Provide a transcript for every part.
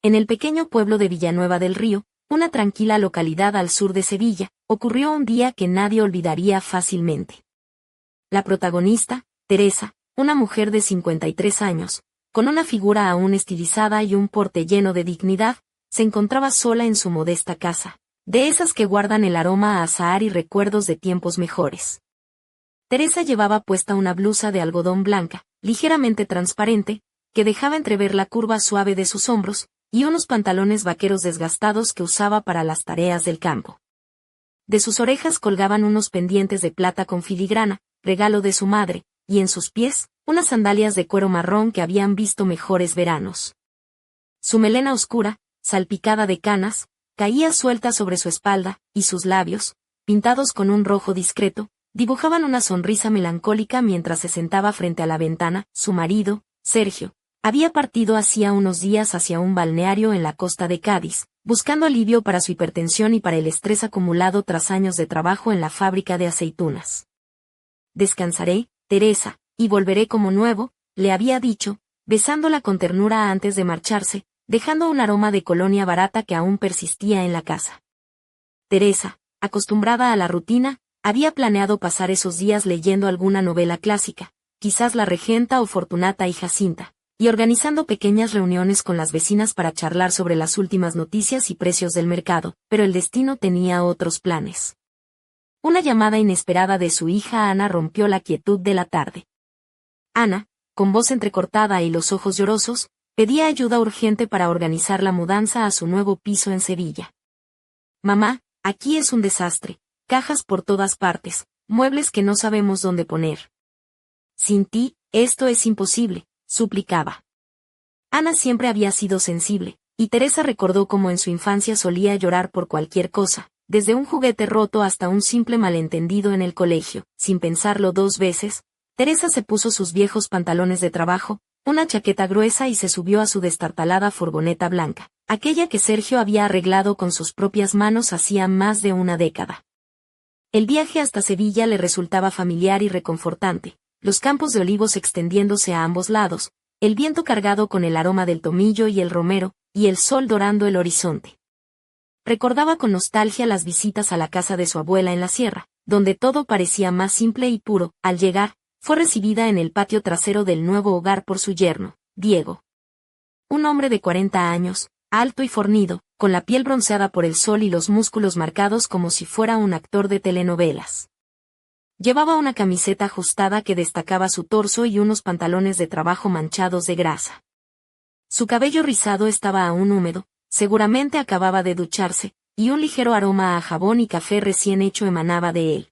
En el pequeño pueblo de Villanueva del Río, una tranquila localidad al sur de Sevilla, ocurrió un día que nadie olvidaría fácilmente. La protagonista, Teresa, una mujer de 53 años, con una figura aún estilizada y un porte lleno de dignidad, se encontraba sola en su modesta casa, de esas que guardan el aroma a azahar y recuerdos de tiempos mejores. Teresa llevaba puesta una blusa de algodón blanca, ligeramente transparente, que dejaba entrever la curva suave de sus hombros, y unos pantalones vaqueros desgastados que usaba para las tareas del campo. De sus orejas colgaban unos pendientes de plata con filigrana, regalo de su madre, y en sus pies, unas sandalias de cuero marrón que habían visto mejores veranos. Su melena oscura, salpicada de canas, caía suelta sobre su espalda, y sus labios, pintados con un rojo discreto, dibujaban una sonrisa melancólica mientras se sentaba frente a la ventana. Su marido, Sergio, había partido hacía unos días hacia un balneario en la costa de Cádiz, buscando alivio para su hipertensión y para el estrés acumulado tras años de trabajo en la fábrica de aceitunas. «Descansaré, Teresa, y volveré como nuevo», le había dicho, besándola con ternura antes de marcharse, dejando un aroma de colonia barata que aún persistía en la casa. Teresa, acostumbrada a la rutina, había planeado pasar esos días leyendo alguna novela clásica, quizás La Regenta o Fortunata y Jacinta, y organizando pequeñas reuniones con las vecinas para charlar sobre las últimas noticias y precios del mercado, pero el destino tenía otros planes. Una llamada inesperada de su hija Ana rompió la quietud de la tarde. Ana, con voz entrecortada y los ojos llorosos, pedía ayuda urgente para organizar la mudanza a su nuevo piso en Sevilla. «Mamá, aquí es un desastre, cajas por todas partes, muebles que no sabemos dónde poner. Sin ti, esto es imposible», suplicaba. Ana siempre había sido sensible, y Teresa recordó cómo en su infancia solía llorar por cualquier cosa, desde un juguete roto hasta un simple malentendido en el colegio. Sin pensarlo dos veces, Teresa se puso sus viejos pantalones de trabajo, una chaqueta gruesa y se subió a su destartalada furgoneta blanca, aquella que Sergio había arreglado con sus propias manos hacía más de una década. El viaje hasta Sevilla le resultaba familiar y reconfortante, los campos de olivos extendiéndose a ambos lados, el viento cargado con el aroma del tomillo y el romero, y el sol dorando el horizonte. Recordaba con nostalgia las visitas a la casa de su abuela en la sierra, donde todo parecía más simple y puro. Al llegar, fue recibida en el patio trasero del nuevo hogar por su yerno, Diego. Un hombre de 40 años, alto y fornido, con la piel bronceada por el sol y los músculos marcados como si fuera un actor de telenovelas. Llevaba una camiseta ajustada que destacaba su torso y unos pantalones de trabajo manchados de grasa. Su cabello rizado estaba aún húmedo, seguramente acababa de ducharse, y un ligero aroma a jabón y café recién hecho emanaba de él.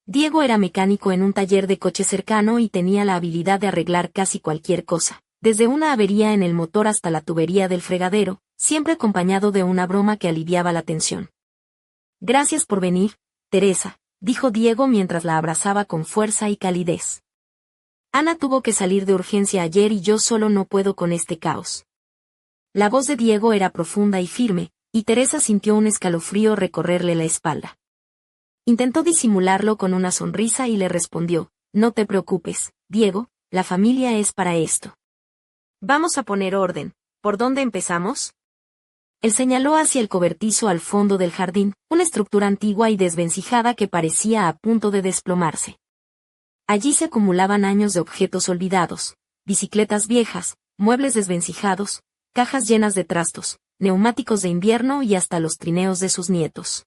Diego era mecánico en un taller de coche cercano y tenía la habilidad de arreglar casi cualquier cosa, desde una avería en el motor hasta la tubería del fregadero, siempre acompañado de una broma que aliviaba la tensión. «Gracias por venir, Teresa», dijo Diego mientras la abrazaba con fuerza y calidez. «Ana tuvo que salir de urgencia ayer y yo solo no puedo con este caos». La voz de Diego era profunda y firme, y Teresa sintió un escalofrío recorrerle la espalda. Intentó disimularlo con una sonrisa y le respondió: «No te preocupes, Diego, la familia es para esto. Vamos a poner orden. ¿Por dónde empezamos?». Él señaló hacia el cobertizo al fondo del jardín, una estructura antigua y desvencijada que parecía a punto de desplomarse. Allí se acumulaban años de objetos olvidados, bicicletas viejas, muebles desvencijados, cajas llenas de trastos, neumáticos de invierno y hasta los trineos de sus nietos.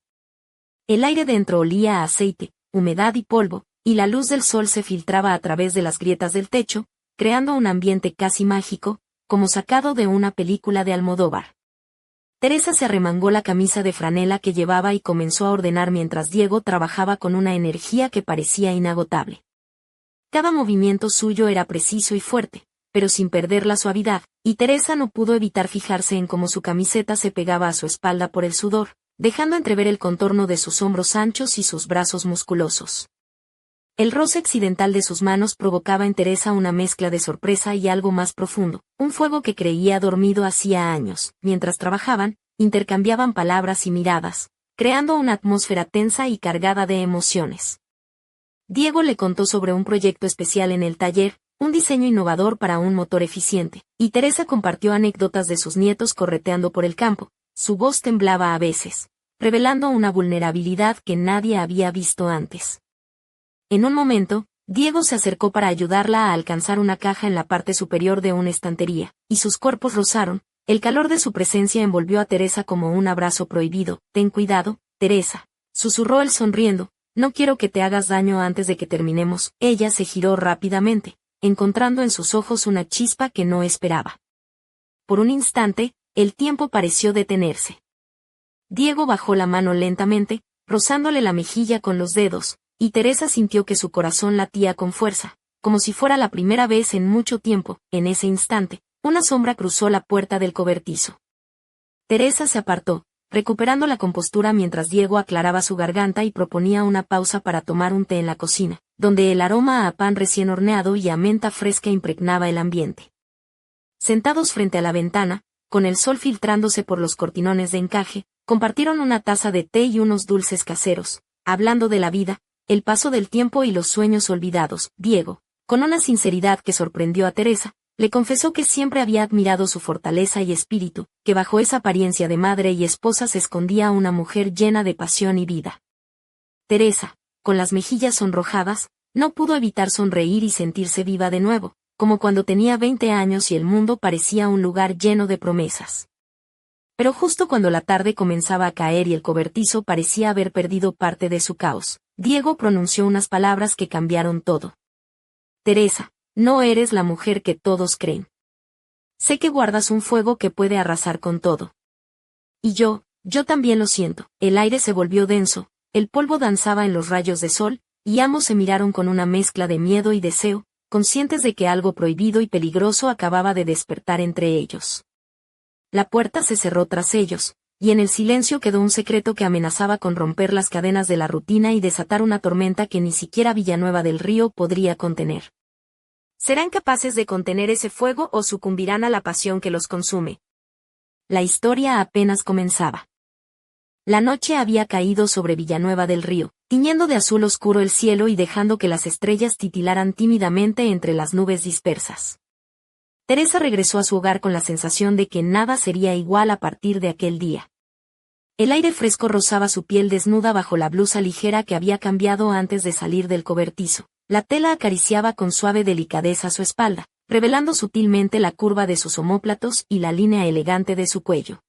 El aire dentro olía a aceite, humedad y polvo, y la luz del sol se filtraba a través de las grietas del techo, creando un ambiente casi mágico, como sacado de una película de Almodóvar. Teresa se arremangó la camisa de franela que llevaba y comenzó a ordenar mientras Diego trabajaba con una energía que parecía inagotable. Cada movimiento suyo era preciso y fuerte, pero sin perder la suavidad, y Teresa no pudo evitar fijarse en cómo su camiseta se pegaba a su espalda por el sudor, dejando entrever el contorno de sus hombros anchos y sus brazos musculosos. El roce accidental de sus manos provocaba en Teresa una mezcla de sorpresa y algo más profundo, un fuego que creía dormido hacía años. Mientras trabajaban, intercambiaban palabras y miradas, creando una atmósfera tensa y cargada de emociones. Diego le contó sobre un proyecto especial en el taller, un diseño innovador para un motor eficiente, y Teresa compartió anécdotas de sus nietos correteando por el campo. Su voz temblaba a veces, revelando una vulnerabilidad que nadie había visto antes. En un momento, Diego se acercó para ayudarla a alcanzar una caja en la parte superior de una estantería, y sus cuerpos rozaron. El calor de su presencia envolvió a Teresa como un abrazo prohibido. «Ten cuidado, Teresa», susurró él sonriendo, «no quiero que te hagas daño antes de que terminemos». Ella se giró rápidamente, encontrando en sus ojos una chispa que no esperaba. Por un instante, el tiempo pareció detenerse. Diego bajó la mano lentamente, rozándole la mejilla con los dedos, y Teresa sintió que su corazón latía con fuerza, como si fuera la primera vez en mucho tiempo. En ese instante, una sombra cruzó la puerta del cobertizo. Teresa se apartó, recuperando la compostura mientras Diego aclaraba su garganta y proponía una pausa para tomar un té en la cocina, donde el aroma a pan recién horneado y a menta fresca impregnaba el ambiente. Sentados frente a la ventana, con el sol filtrándose por los cortinones de encaje, compartieron una taza de té y unos dulces caseros, hablando de la vida, el paso del tiempo y los sueños olvidados. Diego, con una sinceridad que sorprendió a Teresa, le confesó que siempre había admirado su fortaleza y espíritu, que bajo esa apariencia de madre y esposa se escondía una mujer llena de pasión y vida. Teresa, con las mejillas sonrojadas, no pudo evitar sonreír y sentirse viva de nuevo, como cuando tenía 20 años y el mundo parecía un lugar lleno de promesas. Pero justo cuando la tarde comenzaba a caer y el cobertizo parecía haber perdido parte de su caos, Diego pronunció unas palabras que cambiaron todo. «Teresa, no eres la mujer que todos creen. Sé que guardas un fuego que puede arrasar con todo. Y yo también lo siento». El aire se volvió denso, el polvo danzaba en los rayos de sol, y ambos se miraron con una mezcla de miedo y deseo, conscientes de que algo prohibido y peligroso acababa de despertar entre ellos. La puerta se cerró tras ellos, y en el silencio quedó un secreto que amenazaba con romper las cadenas de la rutina y desatar una tormenta que ni siquiera Villanueva del Río podría contener. ¿Serán capaces de contener ese fuego o sucumbirán a la pasión que los consume? La historia apenas comenzaba. La noche había caído sobre Villanueva del Río, tiñendo de azul oscuro el cielo y dejando que las estrellas titilaran tímidamente entre las nubes dispersas. Teresa regresó a su hogar con la sensación de que nada sería igual a partir de aquel día. El aire fresco rozaba su piel desnuda bajo la blusa ligera que había cambiado antes de salir del cobertizo. La tela acariciaba con suave delicadeza su espalda, revelando sutilmente la curva de sus omóplatos y la línea elegante de su cuello.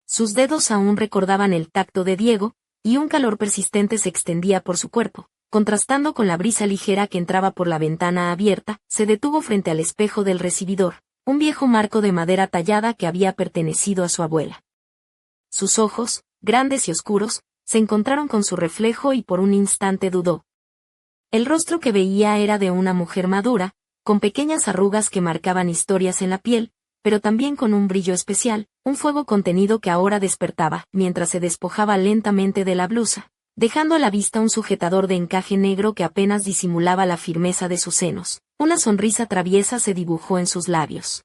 Sus dedos aún recordaban el tacto de Diego, y un calor persistente se extendía por su cuerpo. Contrastando con la brisa ligera que entraba por la ventana abierta, se detuvo frente al espejo del recibidor, un viejo marco de madera tallada que había pertenecido a su abuela. Sus ojos, grandes y oscuros, se encontraron con su reflejo y por un instante dudó. El rostro que veía era de una mujer madura, con pequeñas arrugas que marcaban historias en la piel, pero también con un brillo especial, un fuego contenido que ahora despertaba, mientras se despojaba lentamente de la blusa, dejando a la vista un sujetador de encaje negro que apenas disimulaba la firmeza de sus senos. Una sonrisa traviesa se dibujó en sus labios.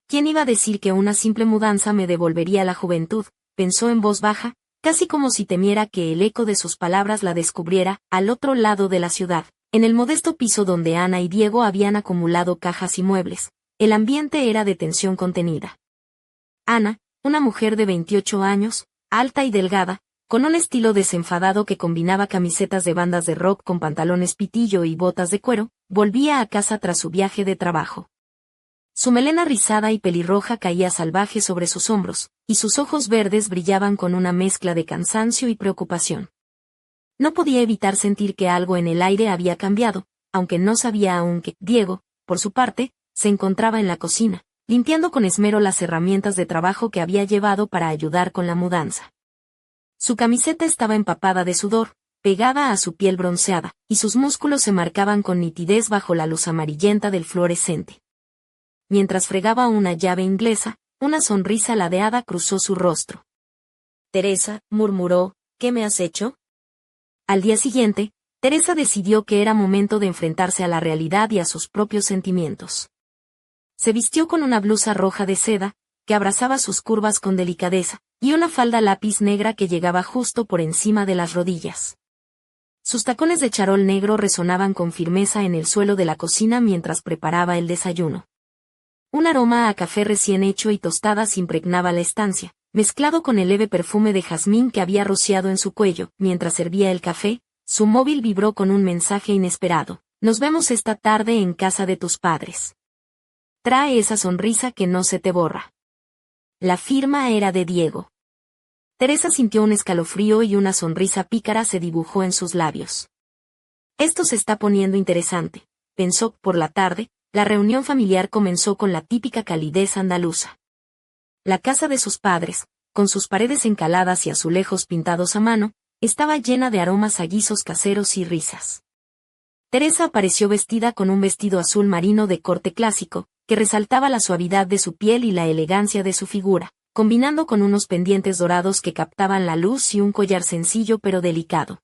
¿Quién iba a decir que una simple mudanza me devolvería la juventud?, pensó en voz baja, casi como si temiera que el eco de sus palabras la descubriera. Al otro lado de la ciudad, en el modesto piso donde Ana y Diego habían acumulado cajas y muebles, el ambiente era de tensión contenida. Ana, una mujer de 28 años, alta y delgada, con un estilo desenfadado que combinaba camisetas de bandas de rock con pantalones pitillo y botas de cuero, volvía a casa tras su viaje de trabajo. Su melena rizada y pelirroja caía salvaje sobre sus hombros, y sus ojos verdes brillaban con una mezcla de cansancio y preocupación. No podía evitar sentir que algo en el aire había cambiado, aunque no sabía aún que. Diego, por su parte, se encontraba en la cocina, limpiando con esmero las herramientas de trabajo que había llevado para ayudar con la mudanza. Su camiseta estaba empapada de sudor, pegada a su piel bronceada, y sus músculos se marcaban con nitidez bajo la luz amarillenta del fluorescente. Mientras fregaba una llave inglesa, una sonrisa ladeada cruzó su rostro. «Teresa», murmuró, «¿qué me has hecho?». Al día siguiente, Teresa decidió que era momento de enfrentarse a la realidad y a sus propios sentimientos. Se vistió con una blusa roja de seda, que abrazaba sus curvas con delicadeza, y una falda lápiz negra que llegaba justo por encima de las rodillas. Sus tacones de charol negro resonaban con firmeza en el suelo de la cocina mientras preparaba el desayuno. Un aroma a café recién hecho y tostadas impregnaba la estancia, mezclado con el leve perfume de jazmín que había rociado en su cuello. Mientras servía el café, su móvil vibró con un mensaje inesperado. Nos vemos esta tarde en casa de tus padres. Trae esa sonrisa que no se te borra. La firma era de Diego. Teresa sintió un escalofrío y una sonrisa pícara se dibujó en sus labios. Esto se está poniendo interesante, pensó. Por la tarde, la reunión familiar comenzó con la típica calidez andaluza. La casa de sus padres, con sus paredes encaladas y azulejos pintados a mano, estaba llena de aromas a guisos caseros y risas. Teresa apareció vestida con un vestido azul marino de corte clásico, que resaltaba la suavidad de su piel y la elegancia de su figura, combinando con unos pendientes dorados que captaban la luz y un collar sencillo pero delicado.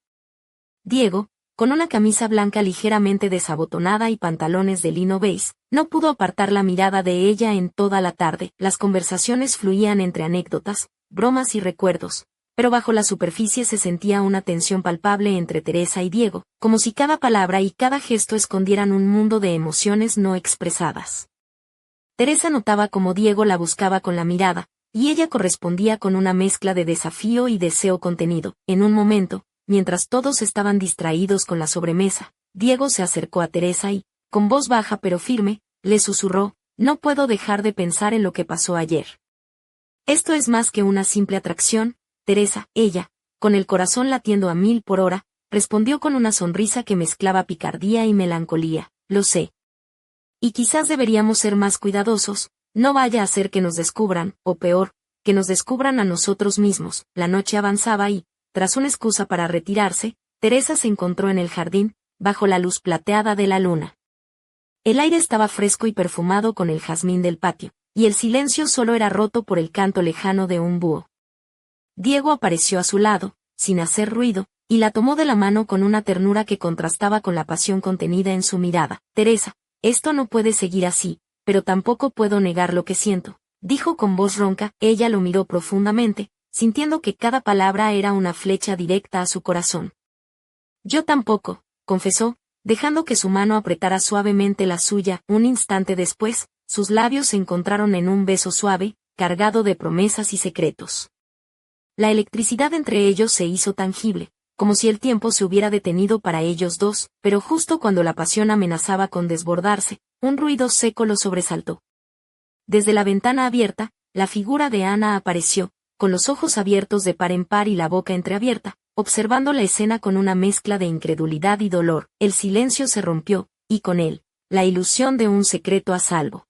Diego, con una camisa blanca ligeramente desabotonada y pantalones de lino beige, no pudo apartar la mirada de ella en toda la tarde. Las conversaciones fluían entre anécdotas, bromas y recuerdos, pero bajo la superficie se sentía una tensión palpable entre Teresa y Diego, como si cada palabra y cada gesto escondieran un mundo de emociones no expresadas. Teresa notaba cómo Diego la buscaba con la mirada, y ella correspondía con una mezcla de desafío y deseo contenido. En un momento, mientras todos estaban distraídos con la sobremesa, Diego se acercó a Teresa y, con voz baja pero firme, le susurró: no puedo dejar de pensar en lo que pasó ayer. Esto es más que una simple atracción, Teresa. Ella, con el corazón latiendo a 1000 por hora, respondió con una sonrisa que mezclaba picardía y melancolía. Lo sé. Y quizás deberíamos ser más cuidadosos, no vaya a ser que nos descubran, o peor, que nos descubran a nosotros mismos. La noche avanzaba y, tras una excusa para retirarse, Teresa se encontró en el jardín, bajo la luz plateada de la luna. El aire estaba fresco y perfumado con el jazmín del patio, y el silencio solo era roto por el canto lejano de un búho. Diego apareció a su lado, sin hacer ruido, y la tomó de la mano con una ternura que contrastaba con la pasión contenida en su mirada. Teresa, esto no puede seguir así, pero tampoco puedo negar lo que siento, dijo con voz ronca. Ella lo miró profundamente, sintiendo que cada palabra era una flecha directa a su corazón. Yo tampoco, confesó, dejando que su mano apretara suavemente la suya. Un instante después, sus labios se encontraron en un beso suave, cargado de promesas y secretos. La electricidad entre ellos se hizo tangible, como si el tiempo se hubiera detenido para ellos dos, pero justo cuando la pasión amenazaba con desbordarse, un ruido seco los sobresaltó. Desde la ventana abierta, la figura de Ana apareció, con los ojos abiertos de par en par y la boca entreabierta, observando la escena con una mezcla de incredulidad y dolor. El silencio se rompió, y con él, la ilusión de un secreto a salvo.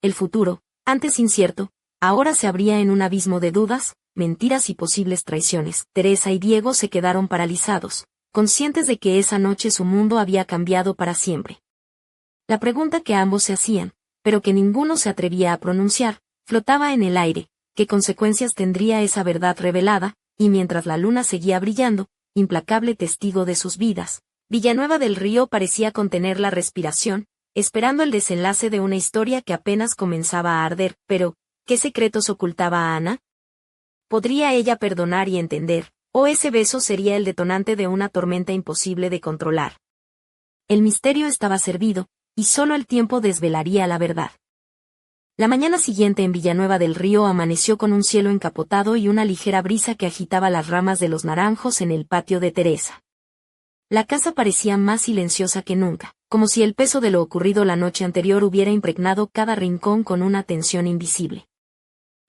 El futuro, antes incierto, ahora se abría en un abismo de dudas, mentiras y posibles traiciones. Teresa y Diego se quedaron paralizados, conscientes de que esa noche su mundo había cambiado para siempre. La pregunta que ambos se hacían, pero que ninguno se atrevía a pronunciar, flotaba en el aire: ¿qué consecuencias tendría esa verdad revelada? Y mientras la luna seguía brillando, implacable testigo de sus vidas, Villanueva del Río parecía contener la respiración, esperando el desenlace de una historia que apenas comenzaba a arder. Pero, ¿qué secretos ocultaba a Ana? ¿Podría ella perdonar y entender, o ese beso sería el detonante de una tormenta imposible de controlar? El misterio estaba servido, y solo el tiempo desvelaría la verdad. La mañana siguiente en Villanueva del Río amaneció con un cielo encapotado y una ligera brisa que agitaba las ramas de los naranjos en el patio de Teresa. La casa parecía más silenciosa que nunca, como si el peso de lo ocurrido la noche anterior hubiera impregnado cada rincón con una tensión invisible.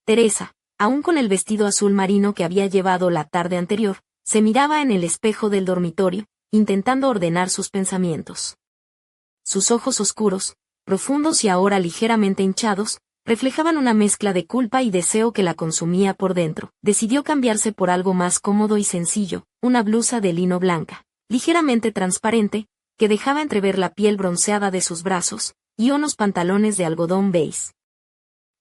Teresa, aún con el vestido azul marino que había llevado la tarde anterior, se miraba en el espejo del dormitorio, intentando ordenar sus pensamientos. Sus ojos oscuros, profundos y ahora ligeramente hinchados, reflejaban una mezcla de culpa y deseo que la consumía por dentro. Decidió cambiarse por algo más cómodo y sencillo, una blusa de lino blanca, ligeramente transparente, que dejaba entrever la piel bronceada de sus brazos, y unos pantalones de algodón beige.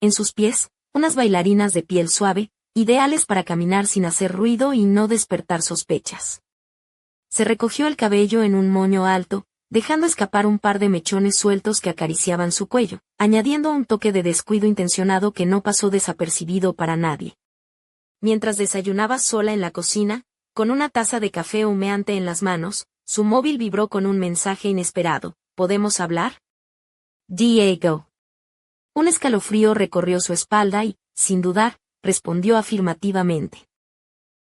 En sus pies, unas bailarinas de piel suave, ideales para caminar sin hacer ruido y no despertar sospechas. Se recogió el cabello en un moño alto, dejando escapar un par de mechones sueltos que acariciaban su cuello, añadiendo un toque de descuido intencionado que no pasó desapercibido para nadie. Mientras desayunaba sola en la cocina, con una taza de café humeante en las manos, su móvil vibró con un mensaje inesperado. ¿Podemos hablar? Diego. Un escalofrío recorrió su espalda y, sin dudar, respondió afirmativamente.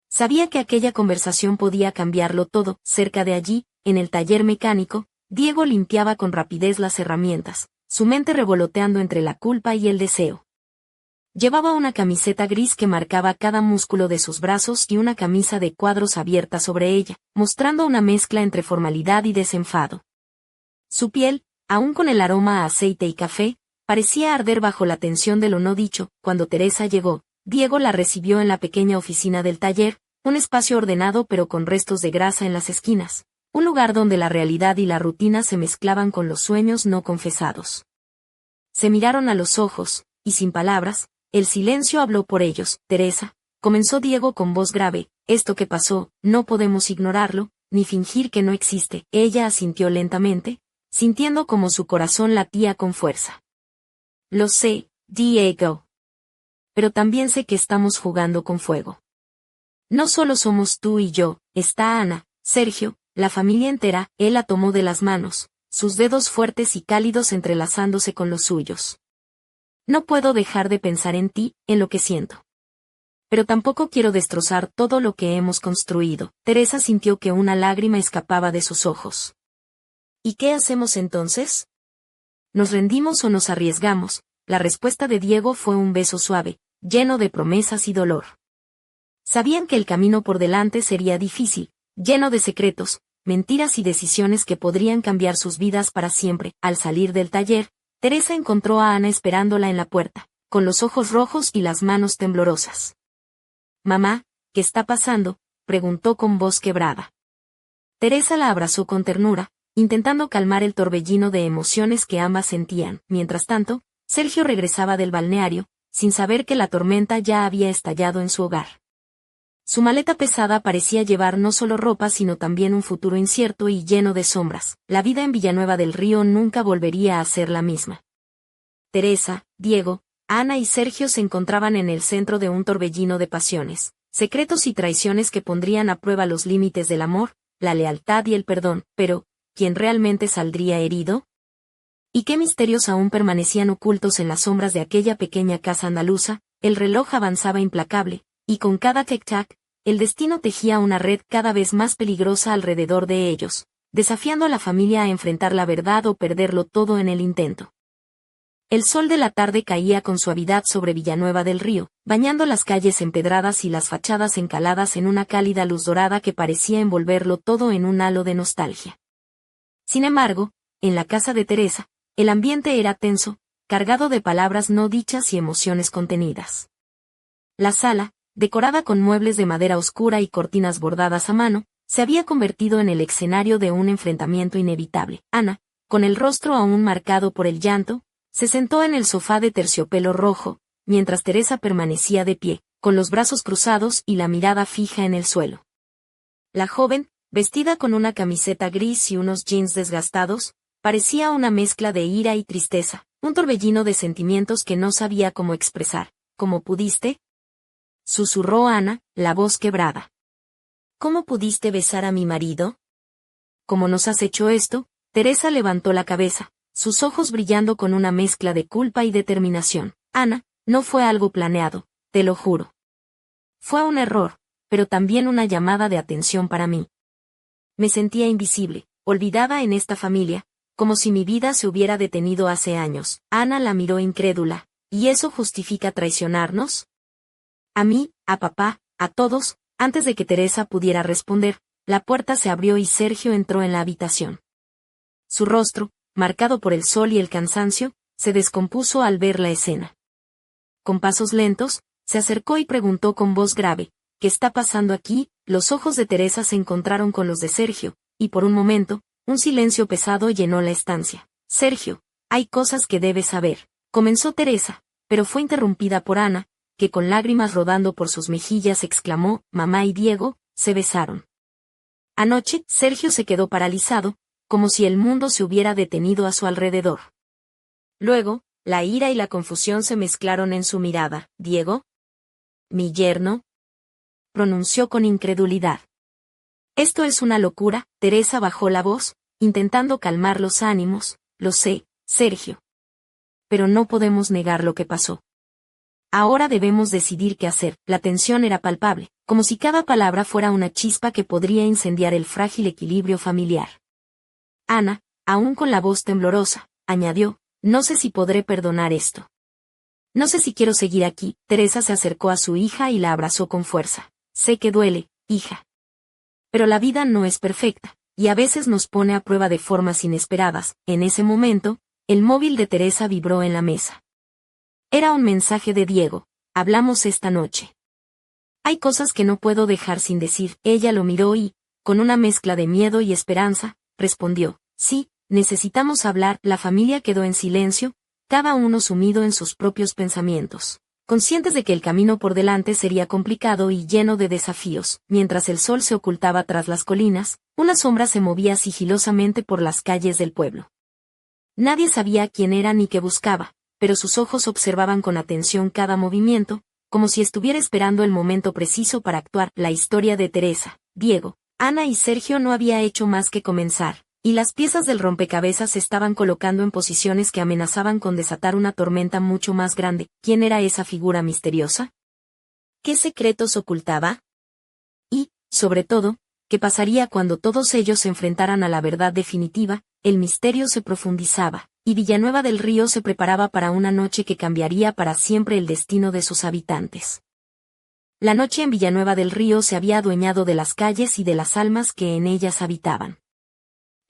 Sabía que aquella conversación podía cambiarlo todo. Cerca de allí, en el taller mecánico, Diego limpiaba con rapidez las herramientas, su mente revoloteando entre la culpa y el deseo. Llevaba una camiseta gris que marcaba cada músculo de sus brazos y una camisa de cuadros abierta sobre ella, mostrando una mezcla entre formalidad y desenfado. Su piel, aún con el aroma a aceite y café, parecía arder bajo la tensión de lo no dicho. Cuando Teresa llegó, Diego la recibió en la pequeña oficina del taller, un espacio ordenado pero con restos de grasa en las esquinas, un lugar donde la realidad y la rutina se mezclaban con los sueños no confesados. Se miraron a los ojos, y sin palabras, el silencio habló por ellos. Teresa, comenzó Diego con voz grave, esto que pasó, no podemos ignorarlo, ni fingir que no existe. Ella asintió lentamente, sintiendo como su corazón latía con fuerza. Lo sé, Diego. Pero también sé que estamos jugando con fuego. No solo somos tú y yo, está Ana, Sergio, la familia entera. Él la tomó de las manos, sus dedos fuertes y cálidos entrelazándose con los suyos. No puedo dejar de pensar en ti, en lo que siento. Pero tampoco quiero destrozar todo lo que hemos construido. Teresa sintió que una lágrima escapaba de sus ojos. ¿Y qué hacemos entonces? ¿Nos rendimos o nos arriesgamos? La respuesta de Diego fue un beso suave, lleno de promesas y dolor. Sabían que el camino por delante sería difícil, lleno de secretos, mentiras y decisiones que podrían cambiar sus vidas para siempre. Al salir del taller, Teresa encontró a Ana esperándola en la puerta, con los ojos rojos y las manos temblorosas. «Mamá, ¿qué está pasando?», preguntó con voz quebrada. Teresa la abrazó con ternura, intentando calmar el torbellino de emociones que ambas sentían. Mientras tanto, Sergio regresaba del balneario, sin saber que la tormenta ya había estallado en su hogar. Su maleta pesada parecía llevar no solo ropa sino también un futuro incierto y lleno de sombras. La vida en Villanueva del Río nunca volvería a ser la misma. Teresa, Diego, Ana y Sergio se encontraban en el centro de un torbellino de pasiones, secretos y traiciones que pondrían a prueba los límites del amor, la lealtad y el perdón. Pero, ¿quién realmente saldría herido? ¿Y qué misterios aún permanecían ocultos en las sombras de aquella pequeña casa andaluza? El reloj avanzaba implacable, y con cada tic-tac, el destino tejía una red cada vez más peligrosa alrededor de ellos, desafiando a la familia a enfrentar la verdad o perderlo todo en el intento. El sol de la tarde caía con suavidad sobre Villanueva del Río, bañando las calles empedradas y las fachadas encaladas en una cálida luz dorada que parecía envolverlo todo en un halo de nostalgia. Sin embargo, en la casa de Teresa, el ambiente era tenso, cargado de palabras no dichas y emociones contenidas. La sala, decorada con muebles de madera oscura y cortinas bordadas a mano, se había convertido en el escenario de un enfrentamiento inevitable. Ana, con el rostro aún marcado por el llanto, se sentó en el sofá de terciopelo rojo, mientras Teresa permanecía de pie, con los brazos cruzados y la mirada fija en el suelo. La joven, vestida con una camiseta gris y unos jeans desgastados, parecía una mezcla de ira y tristeza, un torbellino de sentimientos que no sabía cómo expresar. ¿Cómo pudiste?, susurró Ana, la voz quebrada. ¿Cómo pudiste besar a mi marido? ¿Cómo nos has hecho esto? Teresa levantó la cabeza, sus ojos brillando con una mezcla de culpa y determinación. Ana, no fue algo planeado, te lo juro. Fue un error, pero también una llamada de atención para mí. Me sentía invisible, olvidada en esta familia, como si mi vida se hubiera detenido hace años. Ana la miró incrédula. ¿Y eso justifica traicionarnos? A mí, a papá, a todos. Antes de que Teresa pudiera responder, la puerta se abrió y Sergio entró en la habitación. Su rostro, marcado por el sol y el cansancio, se descompuso al ver la escena. Con pasos lentos, se acercó y preguntó con voz grave, ¿qué está pasando aquí? Los ojos de Teresa se encontraron con los de Sergio, y por un momento, un silencio pesado llenó la estancia. Sergio, hay cosas que debes saber, comenzó Teresa, pero fue interrumpida por Ana, que con lágrimas rodando por sus mejillas exclamó, mamá y Diego, se besaron. Anoche, Sergio se quedó paralizado, como si el mundo se hubiera detenido a su alrededor. Luego, la ira y la confusión se mezclaron en su mirada. ¿Diego? ¿Mi yerno?, pronunció con incredulidad. Esto es una locura. Teresa bajó la voz, intentando calmar los ánimos. Lo sé, Sergio. Pero no podemos negar lo que pasó. Ahora debemos decidir qué hacer. La tensión era palpable, como si cada palabra fuera una chispa que podría incendiar el frágil equilibrio familiar. Ana, aún con la voz temblorosa, añadió, no sé si podré perdonar esto. No sé si quiero seguir aquí. Teresa se acercó a su hija y la abrazó con fuerza. Sé que duele, hija. Pero la vida no es perfecta, y a veces nos pone a prueba de formas inesperadas. En ese momento, el móvil de Teresa vibró en la mesa. Era un mensaje de Diego. Hablamos esta noche. Hay cosas que no puedo dejar sin decir. Ella lo miró y, con una mezcla de miedo y esperanza, respondió, sí, necesitamos hablar. La familia quedó en silencio, cada uno sumido en sus propios pensamientos, conscientes de que el camino por delante sería complicado y lleno de desafíos. Mientras el sol se ocultaba tras las colinas, una sombra se movía sigilosamente por las calles del pueblo. Nadie sabía quién era ni qué buscaba, pero sus ojos observaban con atención cada movimiento, como si estuviera esperando el momento preciso para actuar. La historia de Teresa, Diego, Ana y Sergio no había hecho más que comenzar, y las piezas del rompecabezas se estaban colocando en posiciones que amenazaban con desatar una tormenta mucho más grande. ¿Quién era esa figura misteriosa? ¿Qué secretos ocultaba? Y, sobre todo, ¿qué pasaría cuando todos ellos se enfrentaran a la verdad definitiva? El misterio se profundizaba, y Villanueva del Río se preparaba para una noche que cambiaría para siempre el destino de sus habitantes. La noche en Villanueva del Río se había adueñado de las calles y de las almas que en ellas habitaban.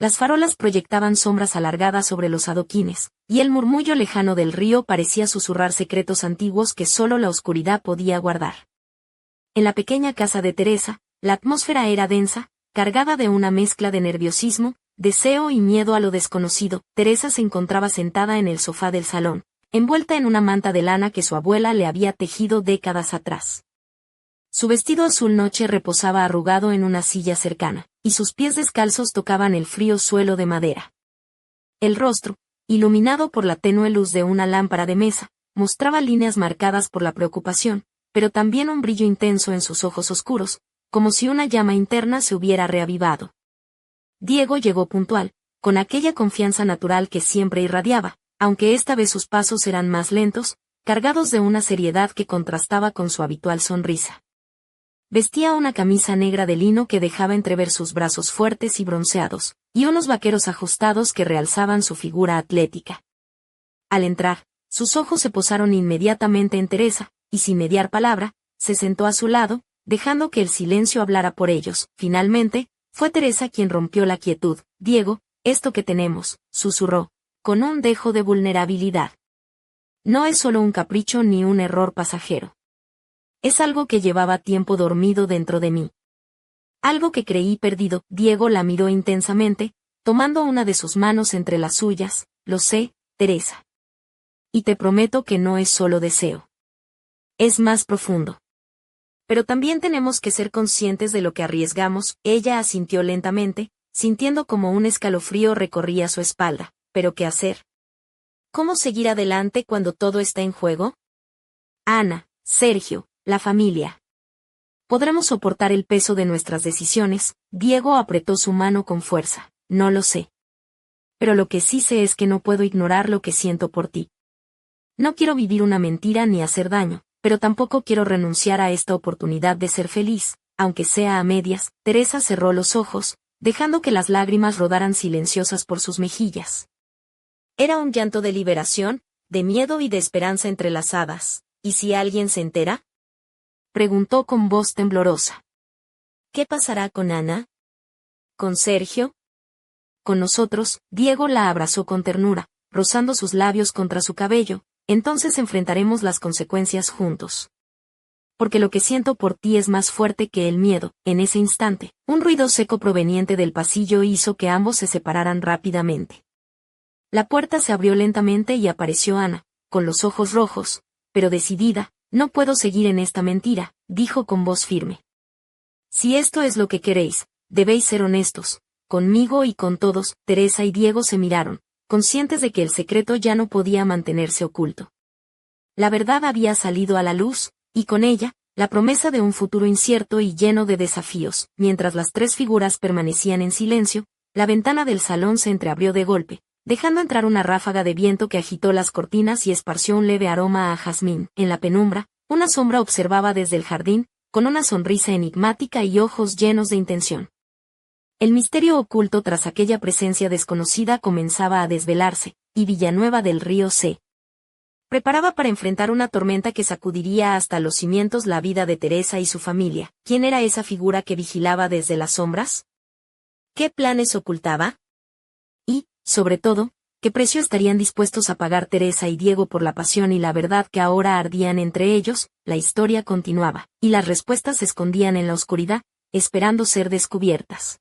Las farolas proyectaban sombras alargadas sobre los adoquines, y el murmullo lejano del río parecía susurrar secretos antiguos que solo la oscuridad podía guardar. En la pequeña casa de Teresa, la atmósfera era densa, cargada de una mezcla de nerviosismo, deseo y miedo a lo desconocido. Teresa se encontraba sentada en el sofá del salón, envuelta en una manta de lana que su abuela le había tejido décadas atrás. Su vestido azul noche reposaba arrugado en una silla cercana, y sus pies descalzos tocaban el frío suelo de madera. El rostro, iluminado por la tenue luz de una lámpara de mesa, mostraba líneas marcadas por la preocupación, pero también un brillo intenso en sus ojos oscuros, como si una llama interna se hubiera reavivado. Diego llegó puntual, con aquella confianza natural que siempre irradiaba, aunque esta vez sus pasos eran más lentos, cargados de una seriedad que contrastaba con su habitual sonrisa. Vestía una camisa negra de lino que dejaba entrever sus brazos fuertes y bronceados, y unos vaqueros ajustados que realzaban su figura atlética. Al entrar, sus ojos se posaron inmediatamente en Teresa, y sin mediar palabra, se sentó a su lado, dejando que el silencio hablara por ellos. Finalmente, fue Teresa quien rompió la quietud. Diego, esto que tenemos, susurró, con un dejo de vulnerabilidad. No es solo un capricho ni un error pasajero. Es algo que llevaba tiempo dormido dentro de mí. Algo que creí perdido. Diego la miró intensamente, tomando una de sus manos entre las suyas. Lo sé, Teresa. Y te prometo que no es solo deseo. Es más profundo. Pero también tenemos que ser conscientes de lo que arriesgamos. Ella asintió lentamente, sintiendo como un escalofrío recorría su espalda. ¿Pero qué hacer? ¿Cómo seguir adelante cuando todo está en juego? Ana, Sergio, la familia. ¿Podremos soportar el peso de nuestras decisiones? Diego apretó su mano con fuerza. No lo sé. Pero lo que sí sé es que no puedo ignorar lo que siento por ti. No quiero vivir una mentira ni hacer daño, pero tampoco quiero renunciar a esta oportunidad de ser feliz, aunque sea a medias. Teresa cerró los ojos, dejando que las lágrimas rodaran silenciosas por sus mejillas. Era un llanto de liberación, de miedo y de esperanza entrelazadas. ¿Y si alguien se entera? Preguntó con voz temblorosa. ¿Qué pasará con Ana? ¿Con Sergio? Con nosotros. Diego la abrazó con ternura, rozando sus labios contra su cabello. Entonces enfrentaremos las consecuencias juntos. Porque lo que siento por ti es más fuerte que el miedo. En ese instante, un ruido seco proveniente del pasillo hizo que ambos se separaran rápidamente. La puerta se abrió lentamente y apareció Ana, con los ojos rojos, pero decidida. No puedo seguir en esta mentira, dijo con voz firme. Si esto es lo que queréis, debéis ser honestos, conmigo y con todos. Teresa y Diego se miraron, conscientes de que el secreto ya no podía mantenerse oculto. La verdad había salido a la luz, y con ella, la promesa de un futuro incierto y lleno de desafíos. Mientras las tres figuras permanecían en silencio, la ventana del salón se entreabrió de golpe, dejando entrar una ráfaga de viento que agitó las cortinas y esparció un leve aroma a jazmín. En la penumbra, una sombra observaba desde el jardín, con una sonrisa enigmática y ojos llenos de intención. El misterio oculto tras aquella presencia desconocida comenzaba a desvelarse, y Villanueva del Río se preparaba para enfrentar una tormenta que sacudiría hasta los cimientos la vida de Teresa y su familia. ¿Quién era esa figura que vigilaba desde las sombras? ¿Qué planes ocultaba? Y, sobre todo, ¿qué precio estarían dispuestos a pagar Teresa y Diego por la pasión y la verdad que ahora ardían entre ellos? La historia continuaba, y las respuestas se escondían en la oscuridad, esperando ser descubiertas.